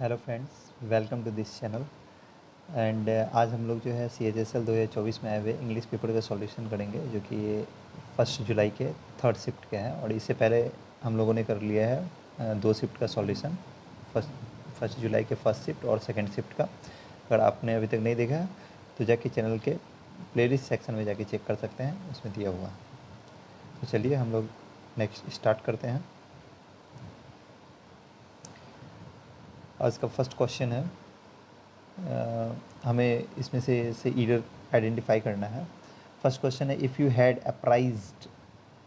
Hello friends, welcome to this channel. And आज हम लोग जो है CHSL 2024 में आए हुए इंग्लिश पेपर का सॉल्यूशन करेंगे, जो कि ये 1 जुलाई के थर्ड शिफ्ट के हैं। और इससे पहले हम लोगों ने कर लिया है 2 शिफ्ट का सॉल्यूशन, फर्स्ट जुलाई के फर्स्ट शिफ्ट और सेकंड शिफ्ट का। अगर आपने अभी तक नहीं देखा है तो जाके चैनल के प्लेलिस्ट सेक्शन में जाके चेक कर सकते हैं, उसमें दिया हुआ है। तो चलिए हम लोग नेक्स्ट स्टार्ट करते हैं। आज का फर्स्ट क्वेश्चन है, हमें इसमें से ईडर आइडेंटिफाई करना है। फर्स्ट क्वेश्चन है, if you had apprised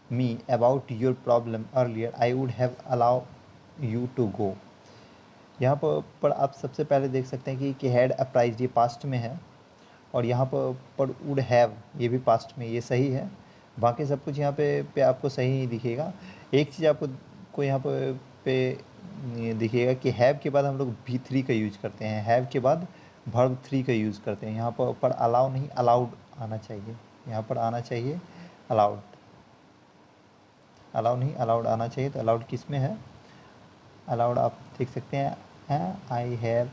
me about your problem earlier I would have allow you to go. यहाँ पर आप सबसे पहले देख सकते हैं कि हैड अप्राइज्ड ये पास्ट में है, और यहाँ पर वुड हैव ये भी पास्ट में, ये सही है। बाकी सब कुछ यहाँ पे आपको सही ही दिखेगा। एक चीज़ आपको यहाँ पे ये दिखेगा कि हैव के बाद हम लोग V3 का यूज करते हैं, हैव के बाद वर्ब 3 का यूज़ करते हैं। यहाँ पर अलाउ नहीं, अलाउड आना चाहिए। यहाँ पर आना चाहिए अलाउड, अलाउ नहीं अलाउड आना चाहिए। तो अलाउड किस में है? अलाउड आप देख सकते हैं, I have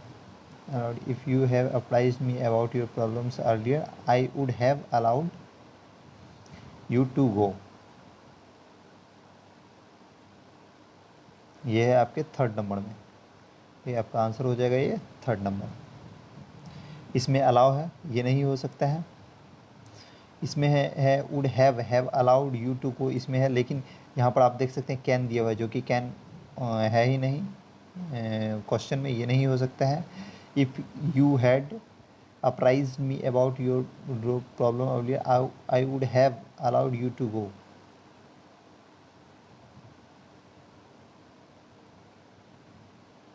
allowed. If you have apprised me about your problems earlier I would have allowed you to go. ये है आपके थर्ड नंबर में, ये आपका आंसर हो जाएगा, ये थर्ड नंबर। इसमें अलाउ है, ये नहीं हो सकता है। इसमें है would have allowed you to go, इसमें है। लेकिन यहाँ पर आप देख सकते हैं कैन दिया हुआ है, जो कि कैन है ही नहीं क्वेश्चन में, ये नहीं हो सकता है। If you had apprised me about your problem earlier I would have allowed you to go.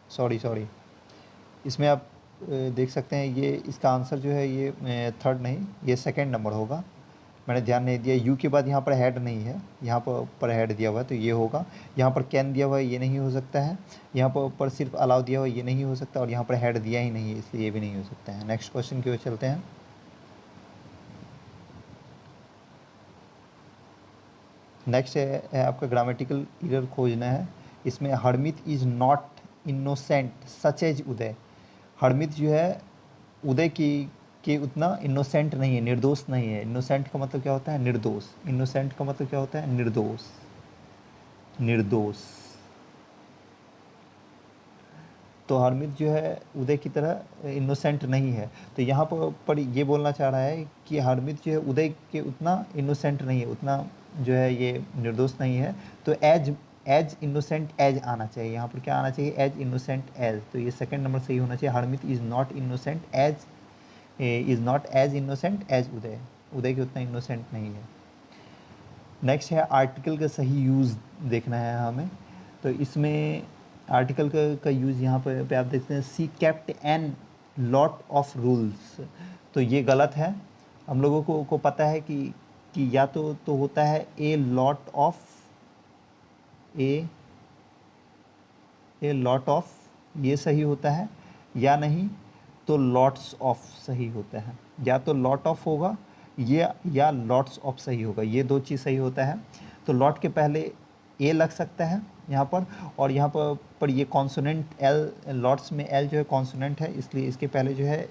Sorry, इसमें आप देख सकते हैं, ये इसका आंसर जो है ये थर्ड नहीं, ये सेकंड नंबर होगा। मैंने ध्यान नहीं दिया, यू के बाद यहाँ पर हेड नहीं है, यहाँ पर हेड दिया हुआ है तो ये होगा। यहाँ पर कैन दिया हुआ है, ये नहीं हो सकता है। यहाँ पर सिर्फ अलाउ दिया हुआ है, ये नहीं हो सकता। और यहाँ पर हेड दिया ही नहीं है, इसलिए ये भी नहीं हो सकता है। नेक्स्ट क्वेश्चन की ओर चलते हैं। नेक्स्ट है आपका ग्रामेटिकल एरर खोजना है। इसमें Harmit is not innocent such as Uday. Harmit जो है उदय की के उतना इनोसेंट नहीं है, निर्दोष नहीं है। इनोसेंट का मतलब क्या होता है? निर्दोष। इनोसेंट का मतलब क्या होता है? निर्दोष, निर्दोष। तो हरमित जो है उदय की तरह इनोसेंट नहीं है। तो यहाँ पर ये बोलना चाह रहा है कि हरमित जो है उदय के उतना इनोसेंट नहीं है, उतना जो है ये निर्दोष नहीं है। तो एज इनोसेंट एज आना चाहिए। यहाँ पर क्या आना चाहिए? As innocent as. तो ये सेकंड नंबर सही होना चाहिए। Harmit is not innocent as, is not as innocent as Uday. Uday के उतना इनोसेंट नहीं है। नेक्स्ट है आर्टिकल का सही यूज़ देखना है हमें। तो इसमें आर्टिकल का यूज़ यहाँ पे आप देखते हैं, she kept an lot of rules. तो ये गलत है। हम लोगों को पता है कि या तो होता है a lot of, a lot of, ये सही होता है, या नहीं तो लॉट्स ऑफ सही होता है। या तो लॉट ऑफ होगा ये, या लॉट्स ऑफ सही होगा, ये दो चीज़ सही होता है। तो लॉट के पहले ए लग सकता है यहाँ पर, और यहाँ पर ये कॉन्सोनेंट एल, लॉट्स में एल जो है कॉन्सोनेंट है, इसलिए इसके पहले जो है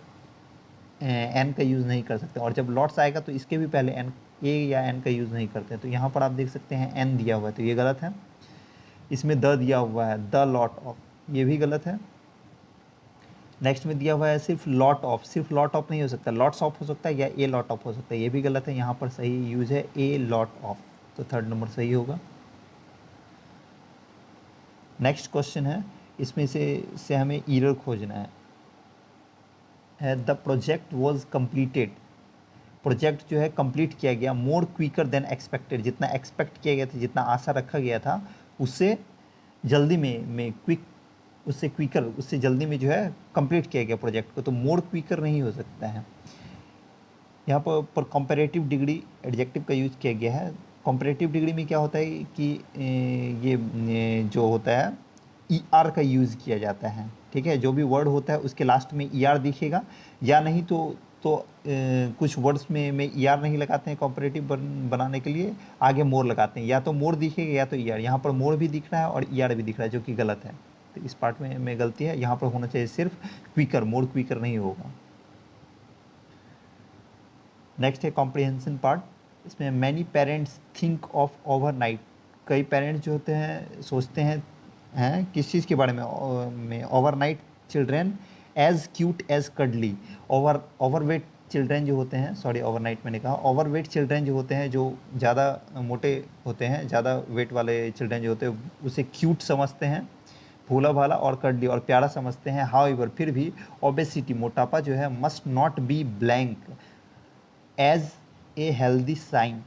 एन का यूज़ नहीं कर सकते। और जब लॉट्स आएगा तो इसके भी पहले एन, ए या एन का यूज़ नहीं करते। तो यहाँ पर आप देख सकते हैं एन दिया हुआ है, तो ये गलत है। इसमें द दिया हुआ है, द लॉट ऑफ, ये भी गलत है। नेक्स्ट में दिया हुआ है सिर्फ लॉट ऑफ, सिर्फ लॉट ऑफ नहीं हो सकता, लॉट्स ऑफ हो सकता है या ए लॉट ऑफ हो सकता है, ये भी गलत है। यहाँ पर सही यूज़ है ए लॉट ऑफ, तो थर्ड नंबर सही होगा। नेक्स्ट क्वेश्चन है, इसमें से हमें एरर खोजना है the project was completed. Project जो है कंप्लीट किया गया मोर क्विकर देन एक्सपेक्टेड, जितना एक्सपेक्ट किया गया था, जितना आशा रखा गया था, उससे जल्दी में क्विक, उससे क्विकर, उससे जल्दी में जो है कंप्लीट किया गया प्रोजेक्ट को। तो मोर क्विकर नहीं हो सकता है। यहाँ पर कंपैरेटिव डिग्री एडजेक्टिव का यूज किया गया है। कंपैरेटिव डिग्री में क्या होता है कि ये जो होता है ई आर का यूज़ किया जाता है, ठीक है। जो भी वर्ड होता है उसके लास्ट में ई आर दिखेगा, या नहीं तो कुछ वर्ड्स में ई आर नहीं लगाते हैं कंपैरेटिव बनाने के लिए, आगे मोर लगाते हैं। या तो मोर दिखेगा या तो ई आर। यहाँ पर मोर भी दिख रहा है और ई आर भी दिख रहा है, जो कि गलत है। तो इस पार्ट में गलती है, यहाँ पर होना चाहिए सिर्फ क्विकर, मोर क्विकर नहीं होगा। नेक्स्ट है कॉम्प्रिहेंशन पार्ट, इसमें many parents think of overnight, कई पेरेंट्स जो होते हैं सोचते हैं किस चीज़ के बारे में overnight children as cute as cuddly, overweight children जो होते हैं, सॉरी ओवरनाइट मैंने कहा, ओवरवेट चिल्ड्रेन जो होते हैं, जो ज़्यादा मोटे होते हैं, ज़्यादा वेट वाले चिल्ड्रेन जो होते हैं उसे क्यूट समझते हैं, भोला भाला और कडली और प्यारा समझते हैं। हाउएवर फिर भी ओबेसिटी मोटापा जो है must not be blank as a healthy sign,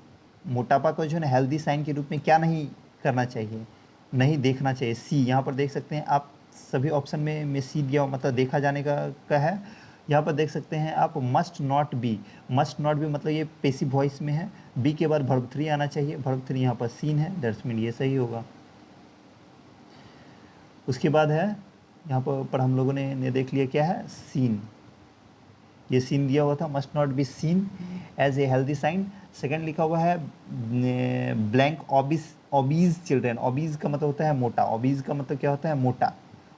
मोटापा को जो है ना हेल्दी साइन के रूप में क्या नहीं करना चाहिए, नहीं देखना चाहिए। सी यहाँ पर देख सकते हैं आप, सभी ऑप्शन में सी दिया मतलब देखा जाने का है। यहाँ पर देख सकते हैं आप must not B, must not B मतलब ये पेसिव वॉइस में है, बी के बाद वर्ब 3 आना चाहिए, वर्ब 3 यहाँ पर सीन है, दैट्स मीन ये सही होगा। उसके बाद है यहाँ पर हम लोगों ने देख लिया क्या है, सीन, ये सीन दिया हुआ था, must not be seen as a healthy sign. Second लिखा हुआ है ब्लैंक ओबीज चिल्ड्रेन, ओबीज का मतलब होता है मोटा, ओबीज का मतलब क्या होता है मोटा,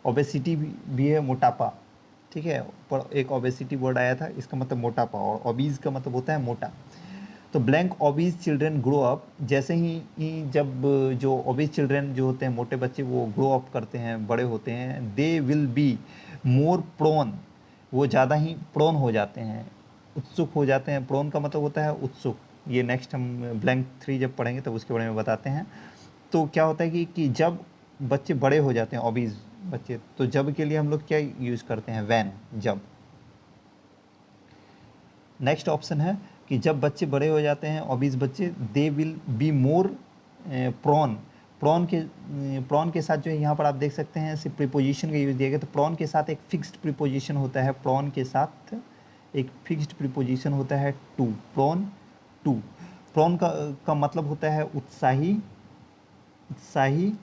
ओबेसिटी भी है मोटापा, ठीक है, पर एक ओबेसिटी वर्ड आया था, इसका मतलब मोटापा, और ओबीज का मतलब होता है मोटा। तो blank obese children grow up, जैसे ही जब जो ओबीज चिल्ड्रेन जो होते हैं मोटे बच्चे वो ग्रो अप करते हैं, बड़े होते हैं, they will be more prone, वो ज़्यादा ही प्रोन हो जाते हैं, उत्सुक हो जाते हैं, प्रोन का मतलब होता है उत्सुक, ये नेक्स्ट हम ब्लैंक 3 जब पढ़ेंगे तब उसके बारे में बताते हैं। तो क्या होता है कि जब बच्चे बड़े हो जाते हैं ओबीज बच्चे, तो जब के लिए हम लोग क्या यूज़ करते हैं, वैन, जब। नेक्स्ट ऑप्शन है कि जब बच्चे बड़े हो जाते हैं ओबीज बच्चे, they will be more prone, prone के साथ जो है यहाँ पर आप देख सकते हैं सिर्फ प्रीपोजिशन का यूज़ दिया गया, तो प्रॉन के साथ एक फिक्स्ड प्रीपोजिशन होता है, प्रॉन के साथ एक फिक्स्ड प्रीपोजिशन होता है टू, प्रॉन टू। प्रॉन का मतलब होता है उत्साही, उत्साही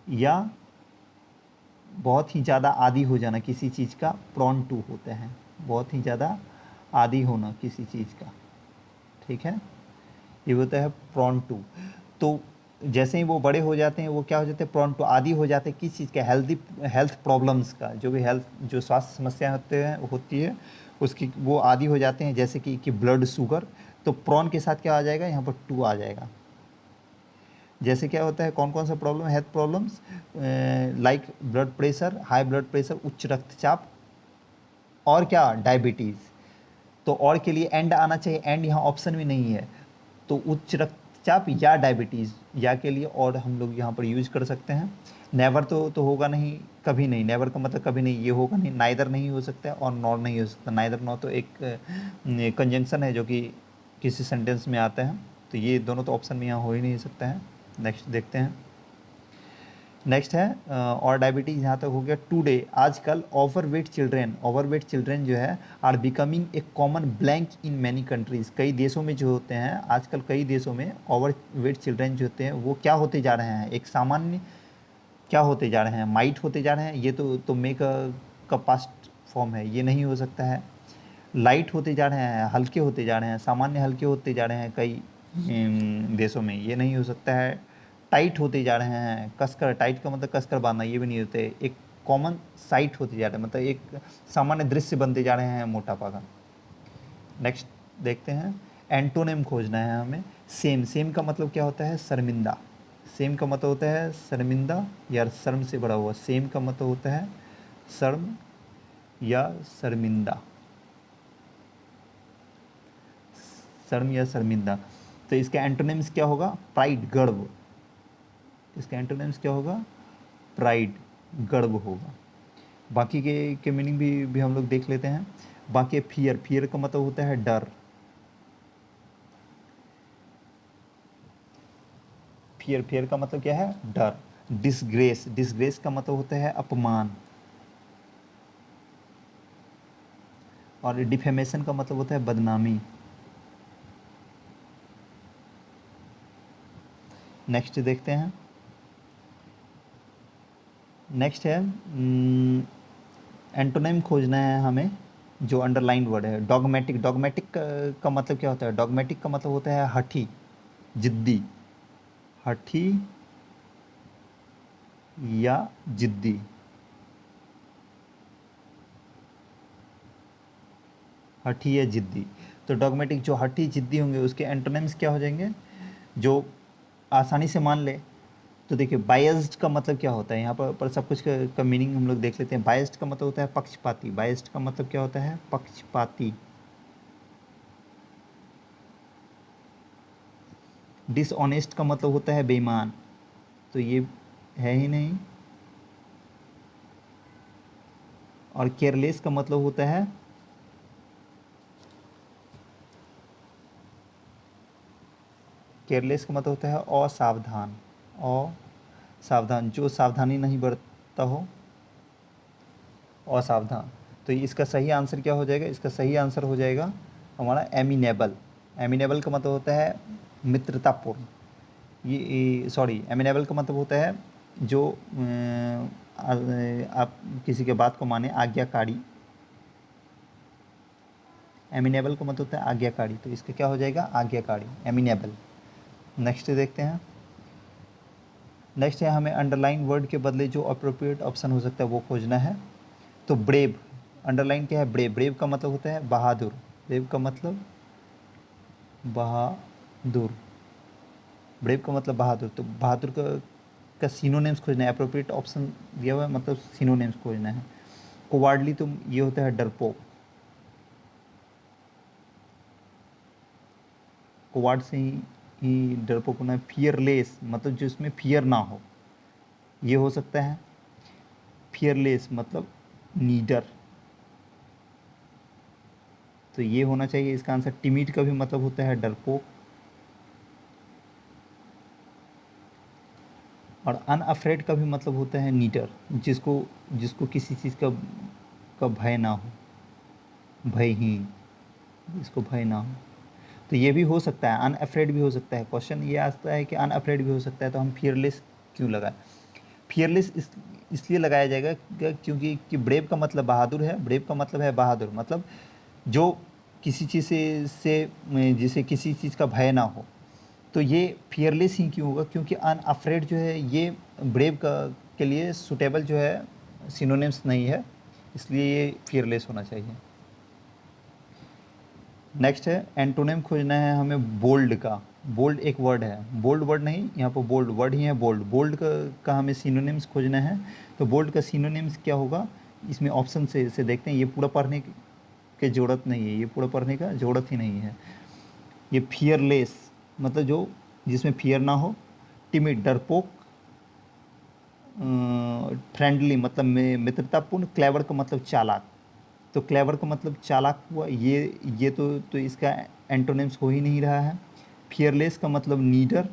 या बहुत ही ज़्यादा आदी हो जाना किसी चीज़ का, प्रॉन टू होता है, बहुत ही ज़्यादा आदी होना किसी चीज़ का, ठीक है, ये होता है प्रॉन टू। तो जैसे ही वो बड़े हो जाते हैं वो क्या हो जाते हैं, प्रॉन टू, आदी हो जाते हैं किस चीज़ का, हेल्थ प्रॉब्लम्स का, जो भी हेल्थ जो स्वास्थ्य समस्याएं होती है उसकी वो आदी हो जाते हैं, जैसे कि ब्लड शुगर, तो प्रॉन के साथ क्या आ जाएगा, यहाँ पर टू आ जाएगा। जैसे क्या होता है, कौन कौन सा problem, health problems like blood pressure, high blood pressure, उच्च रक्तचाप, और क्या, डायबिटीज़। तो और के लिए एंड आना चाहिए, एंड यहाँ ऑप्शन में नहीं है, तो उच्च रक्तचाप या डायबिटीज़, या के लिए और हम लोग यहाँ पर यूज कर सकते हैं। नेवर तो होगा नहीं, कभी नहीं, नेवर का मतलब कभी नहीं, ये होगा नहीं, नाइदर नहीं हो सकता है और नॉर नहीं हो सकता, नाइदर नॉर तो एक कंजंक्शन है जो कि किसी सेंटेंस में आता है, तो ये दोनों तो ऑप्शन में यहाँ हो ही नहीं सकता है। नेक्स्ट देखते हैं, नेक्स्ट है और डायबिटीज़ यहाँ तक हो गया। टुडे, आजकल ओवरवेट चिल्ड्रेन जो है are becoming a common blank in many countries, कई देशों में जो होते हैं आजकल, कई देशों में ओवरवेट चिल्ड्रेन जो होते हैं वो क्या होते जा रहे हैं, एक सामान्य क्या होते जा रहे हैं, माइट होते जा रहे हैं, ये तो मेक का पास्ट फॉर्म है, ये नहीं हो सकता है। लाइट होते जा रहे हैं, हल्के होते जा रहे हैं, सामान्य हल्के होते जा रहे हैं कई देशों में, ये नहीं हो सकता है। टाइट होते जा रहे हैं, कसकर, टाइट का मतलब कसकर बांधना, ये भी नहीं होते। एक कॉमन साइट होते जा रहे हैं, मतलब एक सामान्य दृश्य बनते जा रहे हैं मोटापा का। नेक्स्ट देखते हैं, एंटोनिम खोजना है हमें। सेम का मतलब क्या होता है, शर्मिंदा, सेम का मतलब होता है शर्मिंदा या शर्म से भरा हुआ, सेम का मतलब होता है शर्म या शर्मिंदा, शर्म या शर्मिंदा। तो इसका एंटोनिम्स क्या होगा, प्राइड, गर्व, इसका एंटोनिम्स क्या होगा, प्राइड, गर्व होगा। बाकी के मीनिंग भी हम लोग देख लेते हैं। बाकी फियर का मतलब होता है डर, फियर का मतलब क्या है, डर। डिसग्रेस का मतलब होता है अपमान, और डिफेमेशन का मतलब होता है बदनामी। नेक्स्ट देखते हैं, नेक्स्ट है एंटोनिम खोजना है हमें, जो अंडरलाइन वर्ड है, डॉगमेटिक का मतलब क्या होता है, डॉगमेटिक का मतलब होता है हठी, जिद्दी, हठी या जिद्दी। हठी या जिद्दी। तो डॉगमेटिक जो हठी जिद्दी होंगे उसके एंटोनिम्स क्या हो जाएंगे, जो आसानी से मान ले। तो देखिए बायस्ड का मतलब क्या होता है, यहाँ पर सब कुछ का मीनिंग हम लोग देख लेते हैं। बायस्ड का मतलब होता है पक्षपाती। बायस्ड का मतलब क्या होता है, पक्षपाती। डिसऑनेस्ट का मतलब होता है बेईमान, तो ये है ही नहीं। और केयरलेस का मतलब होता है, केयरलेस का मतलब होता है असावधान। असावधान, जो सावधानी नहीं बरतता हो, असावधान। तो इसका सही आंसर क्या हो जाएगा, इसका सही आंसर हो जाएगा हमारा एमिनेबल। एमिनेबल का मतलब होता है मित्रतापूर्ण। ये सॉरी, एमिनेबल का मतलब होता है जो आप किसी के बात को माने, आज्ञाकारी। एमिनेबल का मतलब होता है आज्ञाकारी, तो इसका क्या हो जाएगा, आज्ञाकारी, एमिनेबल। नेक्स्ट देखते हैं। नेक्स्ट है हमें अंडरलाइन वर्ड के बदले जो अप्रोप्रिएट ऑप्शन हो सकता है वो खोजना है। तो ब्रेव, अंडरलाइन क्या है, ब्रेव। ब्रेव का मतलब होता है बहादुर। ब्रेव का मतलब बहादुर। ब्रेव का मतलब बहादुर। तो बहादुर का सिनोनिम्स खोजना है। अप्रोप्रिएट ऑप्शन दिया हुआ है, मतलब सिनोनिम्स खोजना है। कोवार्डली तो ये होता है डरपोक। कोवार्ड से ही डरपोक होना है। फियरलेस मतलब जो इसमें फियर ना हो, ये हो सकता है। फियरलेस मतलब नीडर, तो ये होना चाहिए इसका आंसर। टिमिड का भी मतलब होता है डरपोक। और अनअफ्रेड का भी मतलब होता है नीडर, जिसको जिसको किसी चीज़ का भय ना हो, भयहीन, जिसको भय ना हो। तो ये भी हो सकता है, अनअफ्रेड भी हो सकता है। क्वेश्चन ये आता है कि अनअफ्रेड भी हो सकता है, तो हम फियरलेस क्यों लगाए। फियरलेस इसलिए लगाया जाएगा क्योंकि कि ब्रेव का मतलब बहादुर है। ब्रेव का मतलब है बहादुर, मतलब जो किसी चीज़ से जिसे किसी चीज़ का भय ना हो। तो ये फियरलेस ही क्यों होगा, क्योंकि अनअफ्रेड जो है ये ब्रेव का के लिए सुटेबल जो है सिनोनिम्स नहीं है, इसलिए ये फियरलेस होना चाहिए। नेक्स्ट है एंटोनिम खोजना है हमें बोल्ड का। बोल्ड एक वर्ड है, बोल्ड वर्ड नहीं, यहाँ पर बोल्ड वर्ड ही है। बोल्ड, बोल्ड का हमें सिनोनिम्स खोजना है। तो बोल्ड का सिनोनिम्स क्या होगा, इसमें ऑप्शन से देखते हैं। ये पूरा पढ़ने की ज़रूरत नहीं है, ये पूरा पढ़ने का ज़रूरत ही नहीं है। ये फियरलेस मतलब जो जिसमें फियर ना हो। टिमिड डरपोक। फ्रेंडली मतलब मित्रतापूर्ण। क्लेवर का मतलब चालाक। तो क्लेवर का मतलब चालाक हुआ, ये तो इसका एंटोनिम्स हो ही नहीं रहा है। फियरलेस का मतलब नीडर।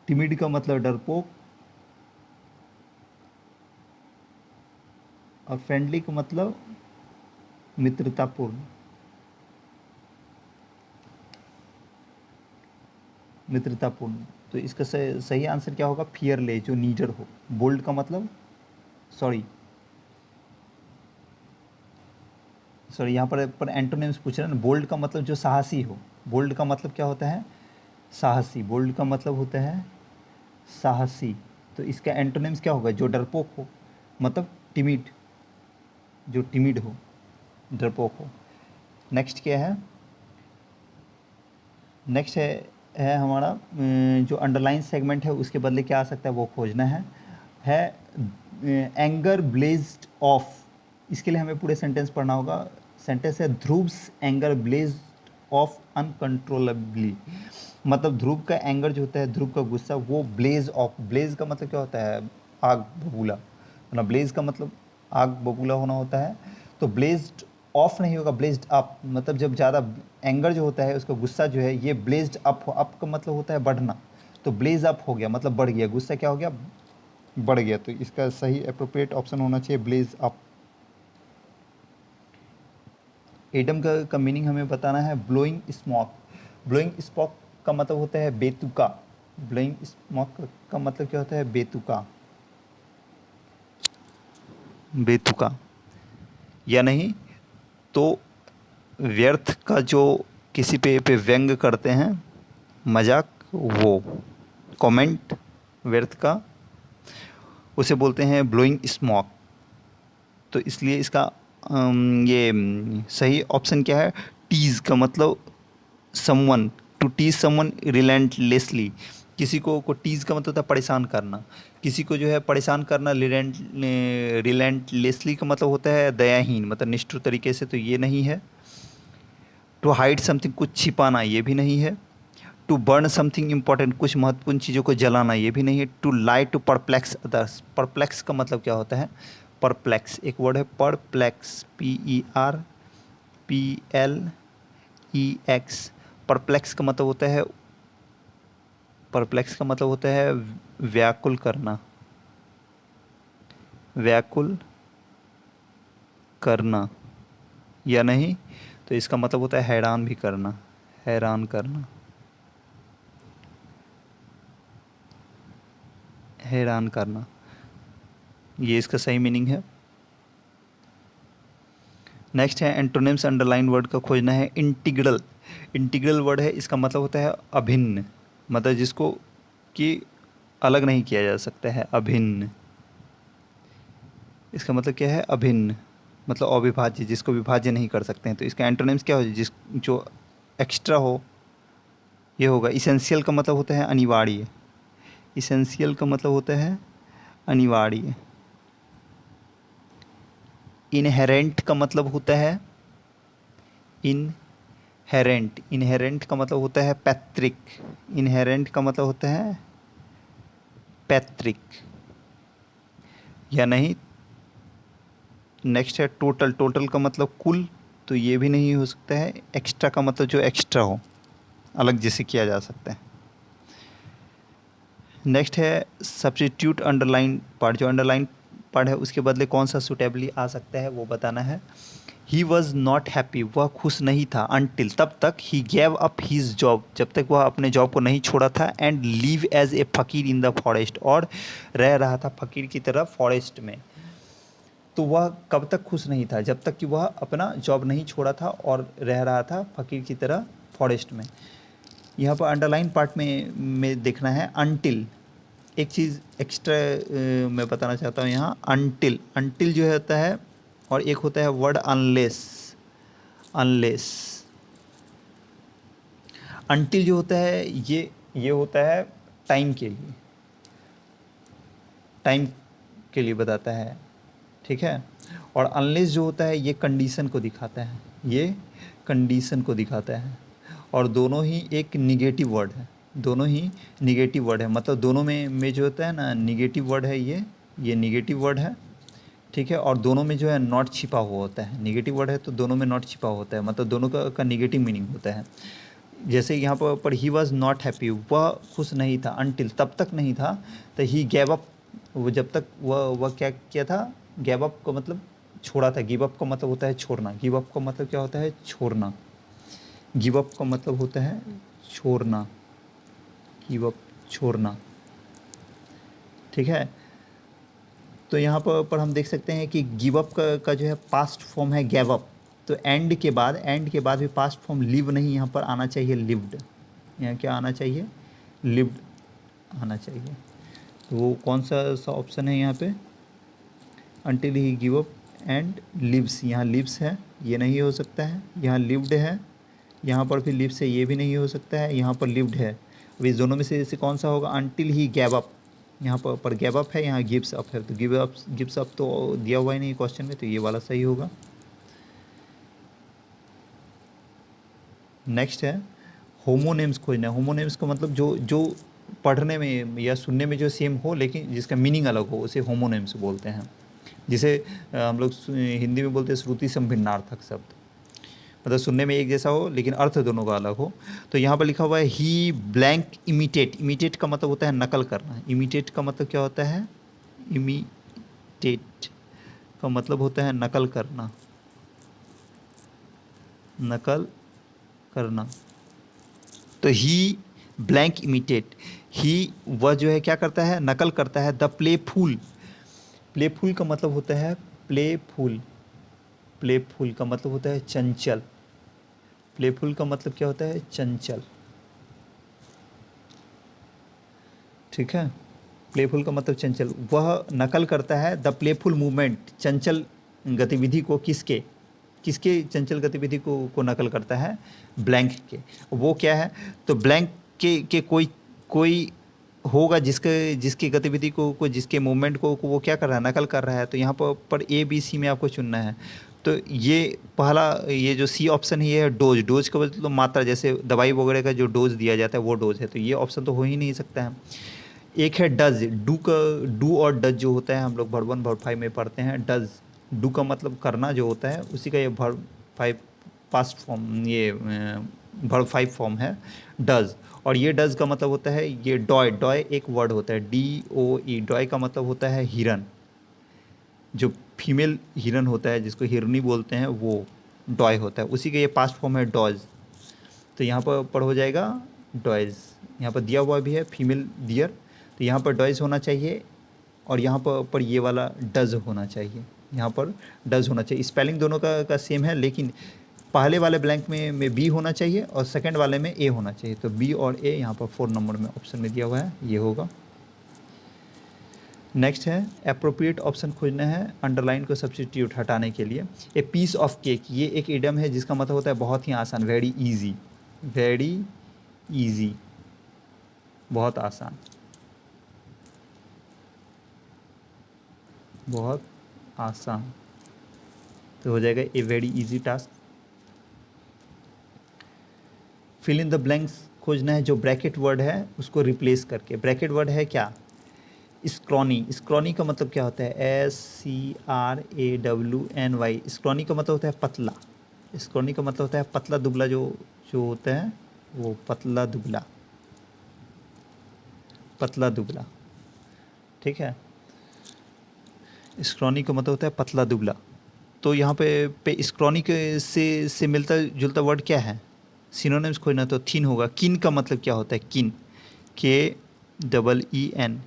टिमिड का मतलब डरपोक। और फ्रेंडली का मतलब मित्रतापूर्ण। मित्रतापूर्ण, तो इसका सही आंसर क्या होगा, फियरलेस, जो नीडर हो। बोल्ड का मतलब सॉरी यहाँ पर एंटोनिम्स पूछ रहे हैं ना। बोल्ड का मतलब जो साहसी हो। बोल्ड का मतलब क्या होता है, साहसी। बोल्ड का मतलब होता है साहसी। तो इसका एंटोनिम्स क्या होगा, जो डरपोक हो, मतलब टिमिड, जो टिमिड हो, डरपोक हो। नेक्स्ट क्या है, नेक्स्ट है हमारा जो अंडरलाइन सेगमेंट है उसके बदले क्या आ सकता है वो खोजना है एंगर ब्लेज्ड ऑफ। इसके लिए हमें पूरे सेंटेंस पढ़ना होगा। सेंटेंस है ध्रुव्स एंगर ब्लेज्ड ऑफ अनकंट्रोलेबली। मतलब ध्रुव का एंगर जो होता है, ध्रुव का गुस्सा, वो ब्लेज ऑफ। ब्लेज का मतलब क्या होता है, आग बबूला, ना। ब्लेज का मतलब आग बबूला होना होता है। तो ब्लेज्ड ऑफ नहीं होगा, ब्लेज्ड अप। मतलब जब ज़्यादा एंगर जो होता है, उसका गुस्सा जो है, ये ब्लेज्ड अप हो। अप का मतलब होता है बढ़ना, तो ब्लेज अप हो गया मतलब बढ़ गया, गुस्सा क्या हो गया, बढ़ गया। तो इसका सही अप्रोप्रिएट ऑप्शन होना चाहिए ब्लेज अप। एडम का मीनिंग हमें बताना है ब्लोइंग स्मोक। ब्लोइंग स्मोक का मतलब होता है बेतुका। ब्लोइंग स्मोक का मतलब क्या होता है, बेतुका, बेतुका। या नहीं तो व्यर्थ का जो किसी पे व्यंग करते हैं, मजाक, वो कमेंट, व्यर्थ का, उसे बोलते हैं ब्लोइंग स्मोक। तो इसलिए इसका सही ऑप्शन क्या है? टीज का मतलब someone, to tease someone relentlessly. किसी को टीज का मतलब होता है परेशान करना, किसी को जो है परेशान करना। रिलेंटलेसली का मतलब होता है दयाहीन, मतलब निष्ठुर तरीके से, तो ये नहीं है। टू हाइड समथिंग, कुछ छिपाना, ये भी नहीं है। टू बर्न समथिंग इंपॉर्टेंट, कुछ महत्वपूर्ण चीज़ों को जलाना, ये भी नहीं है। To lie to perplex others, perplex का मतलब क्या होता है? परप्लेक्स एक वर्ड है, परप्लेक्स, PERPLEX। परप्लेक्स का मतलब होता है, परप्लेक्स का मतलब होता है व्याकुल करना, व्याकुल करना या नहीं, तो इसका मतलब होता है हैरान भी करना, हैरान करना, हैरान करना, ये इसका सही मीनिंग है। नेक्स्ट है एंटोनिम्स, अंडरलाइन वर्ड का खोजना है। इंटीग्रल, इंटीग्रल वर्ड है, इसका मतलब होता है अभिन्न, मतलब जिसको कि अलग नहीं किया जा सकता है, अभिन्न। इसका मतलब क्या है? अभिन्न, मतलब अविभाज्य, जिसको विभाज्य नहीं कर सकते हैं। तो इसका एंटोनिम्स क्या हो? जिस जो एक्स्ट्रा हो, ये होगा। इसेंशियल का मतलब होता है अनिवार्य, इसेंशियल का मतलब होता है अनिवार्य। इनहेरेंट का मतलब होता है इनहेरेंट, इनहेरेंट का मतलब होता है पैतृक, इनहेरेंट का मतलब होता है पैतृक या नहीं। नेक्स्ट है टोटल, टोटल का मतलब कुल, तो ये भी नहीं हो सकता है। एक्स्ट्रा का मतलब जो एक्स्ट्रा हो, अलग जैसे किया जा सकता है। नेक्स्ट है सब्स्टिट्यूट अंडरलाइन पार्ट, जो अंडरलाइन पार्ट है उसके बदले कौन सा सुटेबली आ सकता है वो बताना है। ही वॉज नॉट हैप्पी, वह खुश नहीं था। अनटिल, तब तक। ही गैव अप हीज जॉब, जब तक वह अपने जॉब को नहीं छोड़ा था। एंड लिव एज ए फ़कीर इन द फॉरेस्ट, और रह रहा था फ़कीर की तरह फॉरेस्ट में। तो वह कब तक खुश नहीं था? जब तक कि वह अपना जॉब नहीं छोड़ा था और रह रहा था फ़कीर की तरह फॉरेस्ट में। यहाँ पर अंडरलाइन पार्ट में देखना है अनटिल। एक चीज़ एक्स्ट्रा मैं बताना चाहता हूँ यहाँ, अनटिल, अनटिल जो होता है, और एक होता है वर्ड अनलेस, अनलेस। अनटिल जो होता है ये होता है टाइम के लिए, टाइम के लिए बताता है, ठीक है। और अनलेस जो होता है ये कंडीशन को दिखाता है, ये कंडीशन को दिखाता है। और दोनों ही एक निगेटिव वर्ड है, दोनों ही निगेटिव वर्ड है, मतलब दोनों में जो होता है ना निगेटिव वर्ड है, ये निगेटिव वर्ड है, ठीक है। और दोनों में जो है नॉट छिपा हुआ होता है, निगेटिव वर्ड है तो दोनों में नॉट छिपा होता है, मतलब दोनों का निगेटिव मीनिंग होता है। जैसे यहाँ पर ही वॉज नॉट हैप्पी, वह खुश नहीं था। अनटिल, तब तक नहीं था। तो ही गैव अप, वो जब तक वह क्या किया था? गैव अप का मतलब छोड़ा था। गिव अप का मतलब होता है छोड़ना, गिव अप का मतलब क्या होता है? छोड़ना। गिव अप का मतलब होता है छोड़ना, गिव अप, छोड़ना, ठीक है। तो यहाँ पर हम देख सकते हैं कि गिव अप का जो है पास्ट फॉर्म है गैव अप। तो एंड के बाद भी पास्ट फॉर्म लिव नहीं, यहाँ पर आना चाहिए लिव्ड। यहाँ क्या आना चाहिए? लिव्ड आना चाहिए। तो वो कौन सा ऑप्शन है यहाँ पे? Until he give up and lives, यहाँ लिव्स है, ये नहीं हो सकता है। यहाँ लिव्ड है, यहाँ पर भी लिव्स है, ये भी नहीं हो सकता है। यहाँ पर लिव्ड है, अब इस दोनों में से कौन सा होगा? अनटिल ही गैव अप, यहाँ पर गैव अप है, यहाँ गिव्स अप है, तो गिव्स अप तो दिया हुआ ही नहीं क्वेश्चन में, तो ये वाला सही होगा। नेक्स्ट है होमोनेम्स खोजना है। होमोनेम्स का मतलब जो पढ़ने में या सुनने में जो सेम हो लेकिन जिसका मीनिंग अलग हो, उसे होमोनेम्स बोलते हैं। जिसे हम लोग हिंदी में बोलते हैं श्रुति संभिन्नार्थक शब्द, मतलब सुनने में एक जैसा हो लेकिन अर्थ दोनों का अलग हो। तो यहाँ पर लिखा हुआ है ही ब्लैंक इमिटेट, इमिटेट का मतलब होता है नकल करना। इमिटेट का मतलब क्या होता है? इमिटेट का मतलब होता है नकल करना, नकल करना। तो ही ब्लैंक इमिटेट, ही वह जो है क्या करता है? नकल करता है। द प्लेफुल, प्लेफुल का मतलब होता है प्लेफुल, प्लेफुल का मतलब होता है चंचल, प्लेफुल का मतलब क्या होता है? चंचल, ठीक है। प्लेफुल का मतलब चंचल, वह नकल करता है द प्लेफुल मूवमेंट, चंचल गतिविधि को, किसके किसके चंचल गतिविधि को नकल करता है, ब्लैंक के। वो क्या है, तो ब्लैंक के कोई कोई होगा जिसके जिसकी गतिविधि को जिसके मूवमेंट को वो क्या कर रहा है, नकल कर रहा है। तो यहाँ पर ए बी सी में आपको चुनना है। तो ये पहला, ये जो सी ऑप्शन है ये है डोज। डोज का मतलब मात्रा, जैसे दवाई वगैरह का जो डोज दिया जाता है वो डोज है, तो ये ऑप्शन तो हो ही नहीं सकता है। एक है डज। डू का, डू और डज जो होता है हम लोग वर्ब 1 वर्ब 5 में पढ़ते हैं। डज, डू का मतलब करना जो होता है, उसी का ये वर्ब 5 पास्ट फॉर्म, ये वर्ब 5 फॉर्म है डज। और ये डज का मतलब होता है ये डॉय। डॉय एक वर्ड होता है, DOE। डॉय का मतलब होता है हिरन, जो फीमेल हिरन होता है जिसको हिरनी बोलते हैं वो डॉय होता है, उसी का ये पास्ट फॉर्म है डॉज। तो यहाँ पर हो जाएगा डॉयज। यहाँ पर दिया हुआ भी है फीमेल डियर, तो यहाँ पर डॉयज होना चाहिए, और यहाँ पर ये वाला डज होना चाहिए, यहाँ पर डज होना चाहिए। स्पेलिंग दोनों का सेम है, लेकिन पहले वाले ब्लैंक में बी होना चाहिए और सेकंड वाले में ए होना चाहिए। तो बी और ए यहाँ पर 4 नंबर में ऑप्शन में दिया हुआ है, ये होगा। नेक्स्ट है अप्रोप्रिएट ऑप्शन खोजना है अंडरलाइन को सब्स्टिट्यूट हटाने के लिए। ए पीस ऑफ केक, ये एक इडियम है जिसका मतलब होता है बहुत ही आसान, वेरी इजी। वेरी इजी, बहुत आसान, बहुत आसान। तो हो जाएगा a very easy task. Fill in the blanks खोजना है, जो ब्रैकेट वर्ड है उसको रिप्लेस करके। ब्रैकेट वर्ड है क्या, स्क्रॉनी। स्क्रॉनी का मतलब क्या होता है, SCRAWNY। स्क्रॉनी का मतलब होता है पतला। स्क्रॉनी का मतलब होता है पतला दुबला, जो जो होता है वो पतला दुबला, पतला दुबला, ठीक है। स्क्रॉनी का मतलब होता है पतला दुबला। तो यहाँ पे स्क्रॉनी के से मिलता जुलता वर्ड क्या है, सिनोनिम्स खोजना, तो थिन होगा। किन का मतलब क्या होता है, किन, KEEN।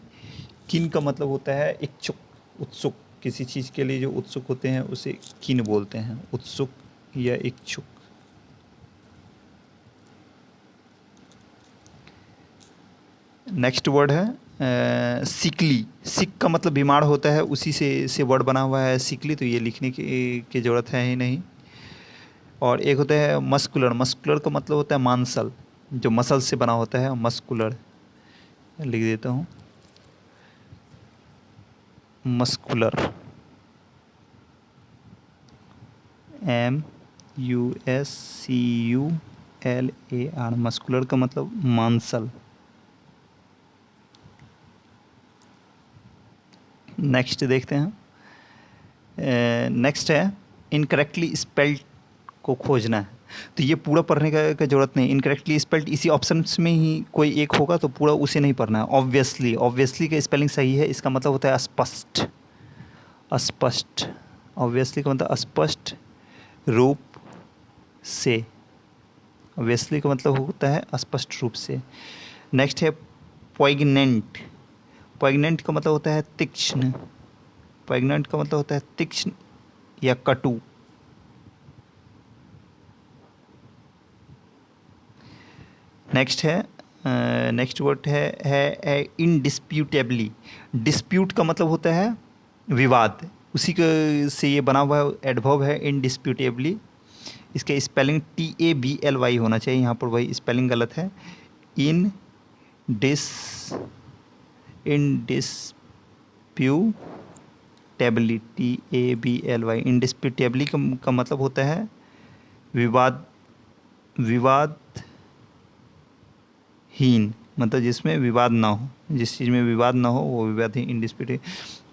किन का मतलब होता है इच्छुक, उत्सुक। किसी चीज़ के लिए जो उत्सुक होते हैं उसे किन बोलते हैं, उत्सुक या इच्छुक। नेक्स्ट वर्ड है सिकली। सिक का मतलब बीमार होता है, उसी से वर्ड बना हुआ है सिकली, तो ये लिखने की ज़रूरत है ही नहीं। और एक होता है मस्कुलर। मस्कुलर का मतलब होता है मांसल, जो मसल से बना होता है, मस्कुलर। लिख देता हूँ, मस्कुलर, MUSCULAR। मस्कुलर का मतलब मांसल। नेक्स्ट देखते हैं। नेक्स्ट है इनकरेक्टली स्पेल्ड को खोजना है। तो ये पूरा पढ़ने का ज़रूरत नहीं। इनकरेक्टली स्पेल्ड इसी ऑप्शंस में ही कोई एक होगा, तो पूरा उसे नहीं पढ़ना है। ऑब्वियसली, ऑब्वियसली का स्पेलिंग सही है, इसका मतलब होता है स्पष्ट, अस्पष्ट। ऑब्वियसली का मतलब स्पष्ट रूप से। ऑब्वियसली का मतलब होता है स्पष्ट रूप से। नेक्स्ट है पॉइग्नेंट। पॉइग्नेंट का मतलब होता है तीक्ष्ण। पॉइग्नेंट का मतलब होता है तीक्ष्ण या कटु। नेक्स्ट है नेक्स्ट वर्ड है इनडिस्प्यूटेबली। डिस्प्यूट का मतलब होता है विवाद, उसी के से ये बना हुआ एडवर्ब है इनडिस्प्यूटेबली। इसका स्पेलिंग TABLY होना चाहिए, यहाँ पर वही स्पेलिंग गलत है। इनडिस्प्यूटेबली, TABLY। इनडिस्प्यूटेबली का मतलब होता है विवाद, विवादहीन, मतलब जिसमें विवाद ना हो, जिस चीज़ में विवाद ना हो वो विवादहीन, इनडिस्प्यूटेबल।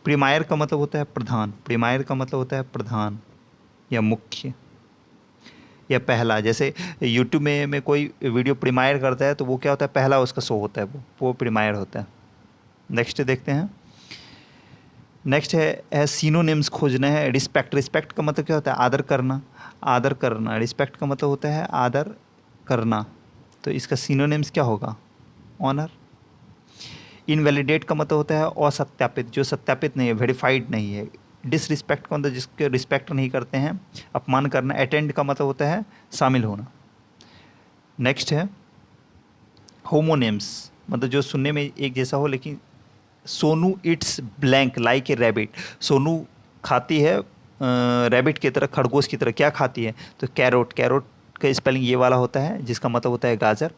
प्रीमायर का मतलब होता है प्रधान। प्रीमायर का मतलब होता है प्रधान या मुख्य या पहला। जैसे यूट्यूब में कोई वीडियो प्रीमायर करता है तो वो क्या होता है, पहला उसका शो होता है, वो प्रीमायर होता है। नेक्स्ट देखते हैं। नेक्स्ट है सिनोनिम्स खोजना है। रिस्पेक्ट। रिस्पेक्ट का मतलब क्या होता है, आदर करना, आदर करना। रिस्पेक्ट का मतलब होता है आदर करना, तो इसका सिनोनिम्स क्या होगा, ऑनर। इनवैलिडेट का मतलब होता है असत्यापित, जो सत्यापित नहीं है, वेरीफाइड नहीं है। डिसरिस्पेक्ट का मतलब जिसके रिस्पेक्ट नहीं करते हैं, अपमान करना। अटेंड का मतलब होता है शामिल होना। नेक्स्ट है होमोनेम्स, मतलब जो सुनने में एक जैसा हो लेकिन Sonu it's blank like a rabbit. Sonu खाती है रैबिट की तरह, खरगोश की तरह। क्या खाती है? तो कैरोट। कैरोट का स्पेलिंग ये वाला होता है जिसका मतलब होता है गाजर।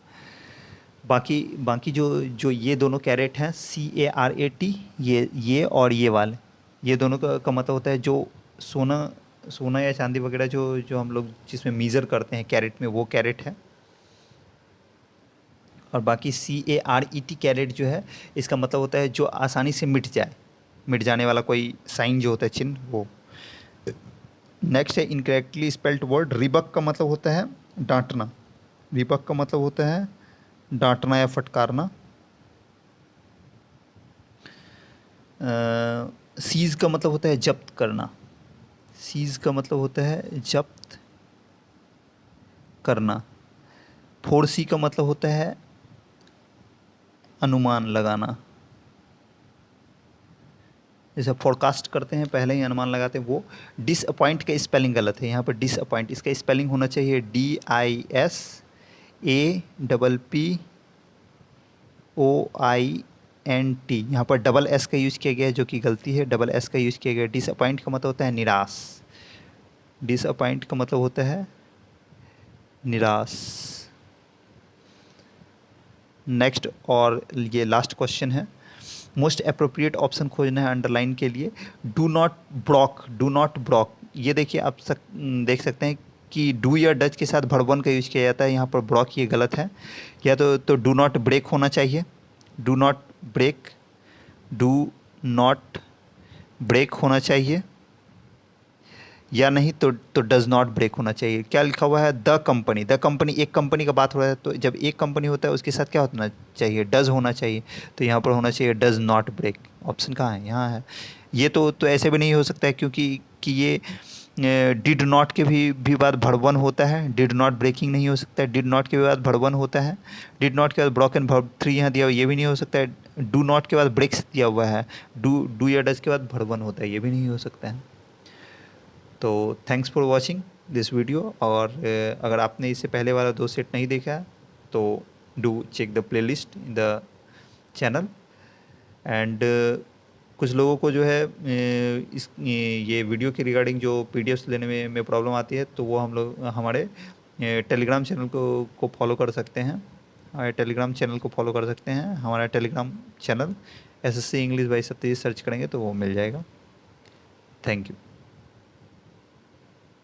बाकी बाकी जो जो ये दोनों कैरेट हैं, CARAT, ये और ये वाले, ये दोनों का मतलब होता है जो सोना सोना या चांदी वगैरह जो जो हम लोग जिसमें मीज़र करते हैं कैरेट में, वो कैरेट है। और बाकी CARET कैरेट जो है, इसका मतलब होता है जो आसानी से मिट जाए, मिट जाने वाला कोई साइन जो होता है, चिन्ह, वो। नेक्स्ट है इनकरेक्टली स्पेल्ड वर्ड। रिबक का मतलब होता है डांटना। रिबक का मतलब होता है डांटना या फटकारना। सीज का मतलब होता है जब्त करना। सीज का मतलब होता है जब्त करना। फोरसी का मतलब होता है अनुमान लगाना। जैसे फोरकास्ट करते हैं, पहले ही अनुमान लगाते हैं, वो। डिसअपॉइंट का स्पेलिंग गलत है यहाँ पर। डिसअपॉइंट, इसका स्पेलिंग होना चाहिए DISAPPOINT। यहाँ पर डबल एस का यूज़ किया गया है, जो कि गलती है। डबल एस का यूज़ किया गया है। डिसअपॉइंट का मतलब होता है निराश। डिसअपॉइंट का मतलब होता है निराश। नेक्स्ट और ये लास्ट क्वेश्चन है। मोस्ट अप्रोप्रिएट ऑप्शन खोजना है अंडरलाइन के लिए। Do not Brock. Do not Brock, ये देखिए आप देख सकते हैं कि डू या डच के साथ भड़वन का यूज़ किया जाता है। यहाँ पर ब्रॉक ये गलत है। या तो डू नॉट ब्रेक होना चाहिए। Do not break, do not break होना चाहिए, या नहीं तो डज नॉट ब्रेक होना चाहिए। क्या लिखा हुआ है? The company. द कंपनी, एक कंपनी का बात हो रहा है, तो जब एक कंपनी होता है उसके साथ क्या होना चाहिए? डज होना चाहिए। तो यहाँ पर होना चाहिए डज नॉट ब्रेक। ऑप्शन कहाँ है? यहाँ है। ये तो ऐसे भी नहीं हो सकता है, क्योंकि ये डिड नॉट के भी बाद भड़वन होता है। डिड नॉट ब्रेकिंग नहीं हो सकता है। डिड नॉट के बाद भड़वन होता है। डिड नॉट के बाद ब्रोकन वर्ब 3 यहाँ दिया हुआ, ये भी नहीं हो सकता है। डू नॉट के बाद ब्रेक्स दिया हुआ है। डू या डज के बाद भड़वन होता है, ये भी नहीं हो सकता है। तो thanks for watching this video. और अगर आपने इससे पहले वाला 2 सेट नहीं देखा है तो do check the playlist in the channel. And कुछ लोगों को जो है ये वीडियो के रिगार्डिंग जो PDFs लेने में प्रॉब्लम आती है, तो वो हम लोग हमारे टेलीग्राम चैनल को फॉलो कर सकते हैं। हमारे टेलीग्राम चैनल को फॉलो कर सकते हैं। हमारा Telegram channel SSC English by Satyajit search करेंगे तो वो मिल जाएगा। Thank you.